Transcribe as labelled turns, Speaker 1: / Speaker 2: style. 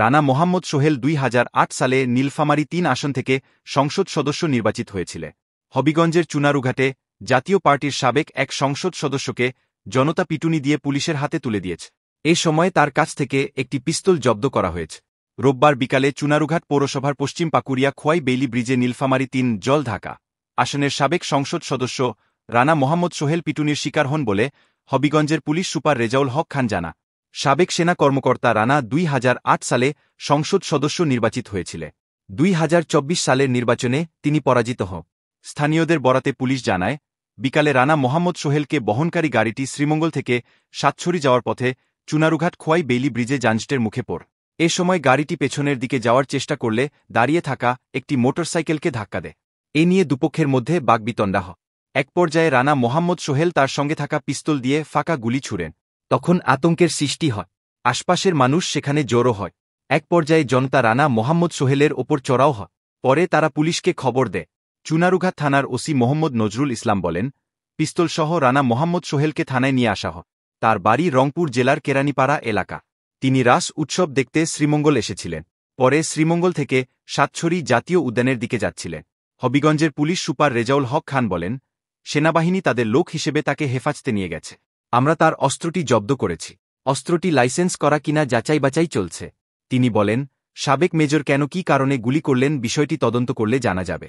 Speaker 1: রানা মোহাম্মদ সোহেল 2008 সালে নীলফামারী 3 আসন থেকে সংসদ সদস্য নির্বাচিত হয়েছিল। হবিগঞ্জের চুনারুঘাটে জাতীয় পার্টির সাবেক এক সংসদ সদস্যকে জনতা পিটুনি দিয়ে পুলিশের হাতে তুলে দিয়েছে। এ সময় তার কাছ থেকে একটি পিস্তল জব্দ করা হয়েছে। রোববার বিকালে চুনারুঘাট পৌরসভার পশ্চিম পাকুড়িয়া খোয়াই বেইলি ব্রিজে নীলফামারী 3 জলঢাকা আসনের সাবেক সংসদ সদস্য রানা মোহাম্মদ সোহেল পিটুনির শিকার হন বলে হবিগঞ্জের পুলিশ সুপার রেজাউল হক খান জানা। সাবেক সেনা কর্মকর্তা রানা 2008 সালে সংসদ সদস্য নির্বাচিত হয়েছিল। 2024 সালের নির্বাচনে তিনি পরাজিত হন। স্থানীয়দের বরাতে পুলিশ জানায়, বিকালে রানা মোহাম্মদ সোহেলকে বহনকারী গাড়িটি শ্রীমঙ্গল থেকে সাতছড়ি যাওয়ার পথে চুনারুঘাট খোয়াই বেইলি ব্রিজে যানজটের মুখে পড়ে। এ সময় গাড়িটি পেছনের দিকে যাওয়ার চেষ্টা করলে দাঁড়িয়ে থাকা একটি মোটরসাইকেলকে ধাক্কা দেয়। এ নিয়ে দুপক্ষের মধ্যে বাগবিতণ্ডা হয়। এক পর্যায়ে রানা মোহাম্মদ সোহেল তার সঙ্গে থাকা পিস্তল দিয়ে ফাঁকা গুলি ছুড়েন। তখন আতঙ্কের সৃষ্টি হয়। আশপাশের মানুষ সেখানে জড়ো হয়। এক পর্যায়ে জনতা রানা মোহাম্মদ সোহেলের ওপর চড়াও হয়। পরে তারা পুলিশকে খবর দেয়। চুনারুঘাট থানার ওসি মোহাম্মদ নজরুল ইসলাম বলেন, পিস্তলসহ রানা মোহাম্মদ সোহেলকে থানায় নিয়ে আসা হয়। তার বাড়ি রংপুর জেলার কেরানীপাড়া এলাকা। তিনি রাস উৎসব দেখতে শ্রীমঙ্গল এসেছিলেন। পরে শ্রীমঙ্গল থেকে সাতছড়ি জাতীয় উদ্যানের দিকে যাচ্ছিলেন। হবিগঞ্জের পুলিশ সুপার রেজাউল হক খান বলেন, সেনাবাহিনী তাদের লোক হিসেবে তাকে হেফাজতে নিয়ে গেছে। আমরা তার অস্ত্রটি জব্দ করেছি। অস্ত্রটি লাইসেন্স করা কিনা যাচাই বাছাই চলছে। তিনি বলেন, সাবেক মেজর কেন কী কারণে গুলি করলেন বিষয়টি তদন্ত করলে জানা যাবে।